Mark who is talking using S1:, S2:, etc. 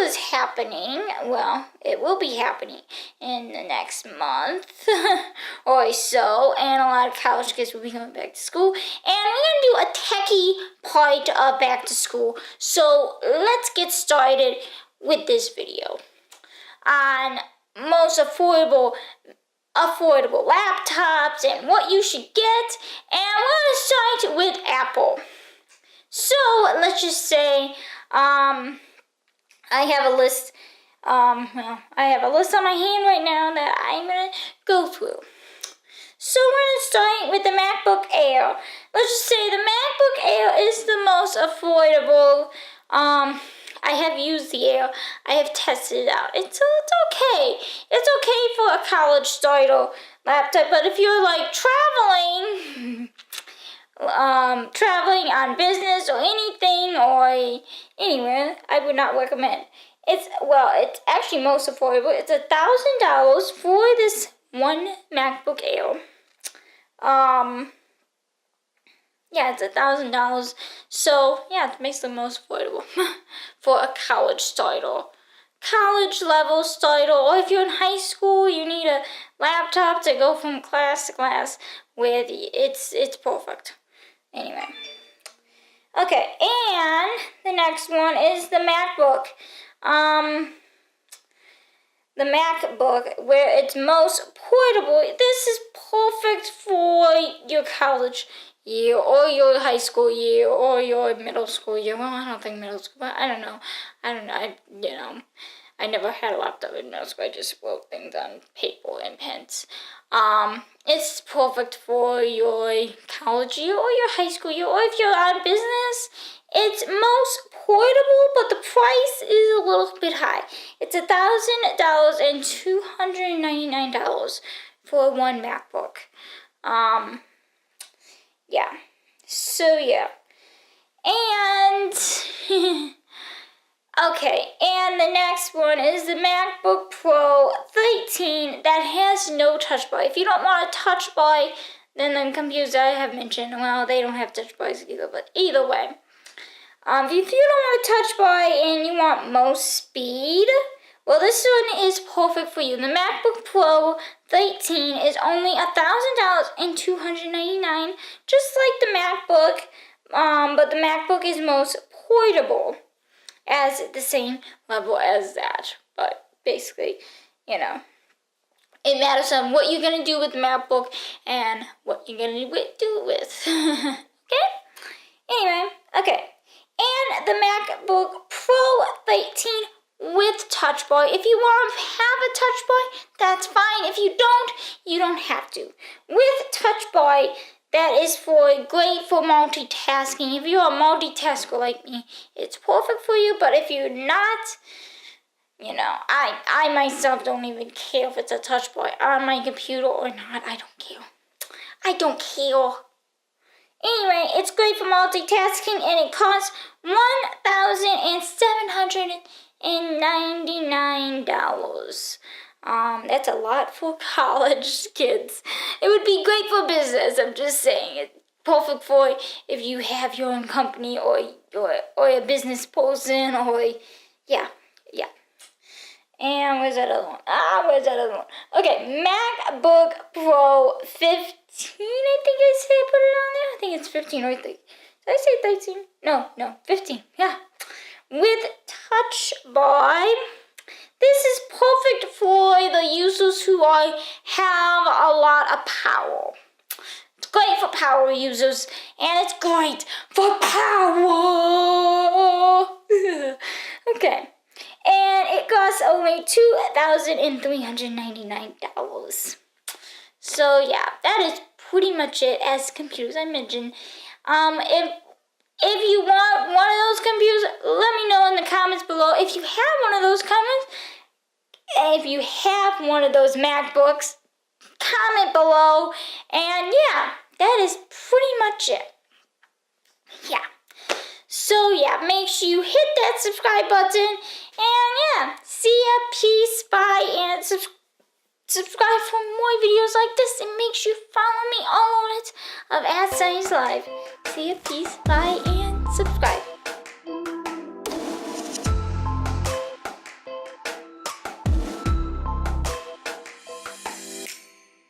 S1: is happening. Well, it will be happening in the next month or so, and a lot of college kids will be going back to school. And we're going to do a techie part of back to school. So let's get started with this video on most affordable laptops and what you should get. And we're going to start with Apple. So let's just say I have a list. I have a list on my hand right now that I'm gonna go through. So we're gonna start with the MacBook Air. Let's just say the MacBook Air is the most affordable. I have used the Air. I have tested it out. It's okay. It's okay for a college style laptop, but if you're like traveling on business or anything or anywhere, I would not recommend. It's actually most affordable. It's $1,000 for this one MacBook Air. Yeah, it's $1,000. So yeah, it makes the most affordable for a college level style. Or if you're in high school, you need a laptop to go from class to class with. It's perfect. Anyway. Okay, and the next one is the MacBook. The MacBook, where it's most portable. This is perfect for your college year, or your high school year, or your middle school year. Well, I don't think middle school, but I don't know. I never had a laptop in middle school. I just wrote things on paper and pens. It's perfect for your college year or your high school year, or if you're on business. It's most portable, but the price is a little bit high. It's $1,000 and $299 for one MacBook. Yeah. So yeah. And okay, and the next one is the MacBook Pro 13 that has no touch bar. If you don't want a touch bar, then the computers I have mentioned, well, they don't have touch bars either, but either way. If you don't want a touch bar and you want most speed, well, this one is perfect for you. The MacBook Pro 13 is only $1,000 and $299, just like the MacBook, but the MacBook is most portable, as the same level as that. But basically, it matters on what you're going to do with the MacBook and what you're going to do with. Okay? Anyway, okay. And the MacBook Pro 13 with touch bar. If you want to have a touch bar, that's fine. If you don't have to. With touch bar, that is great for multitasking. If you're a multitasker like me, it's perfect for you. But if you're not, I myself don't even care if it's a touch bar on my computer or not. I don't care. Anyway, it's great for multitasking, and it costs $1,799. That's a lot for college kids. It would be great for business. I'm just saying, it's perfect for if you have your own company or a business person or yeah. And where's that other one? Okay, MacBook Pro 15. I think I said put it on there. I think it's 15 or 30. Did I say 13? No, 15. Yeah. With touch bar. This is perfect for the users who have a lot of power. It's great for power users, and it's great for power. Okay. And it costs only $2,399. So yeah, that is pretty much it as computers I mentioned. If you want one of those computers, let me know in the comments below. If you have one of those if you have one of those MacBooks, comment below. And yeah, that is pretty much it. Yeah. So yeah, make sure you hit that subscribe button. And yeah, see ya, peace, bye, and subscribe for more videos like this. And make sure you follow me all over it of Ad Science Live. See ya, peace, bye, and subscribe.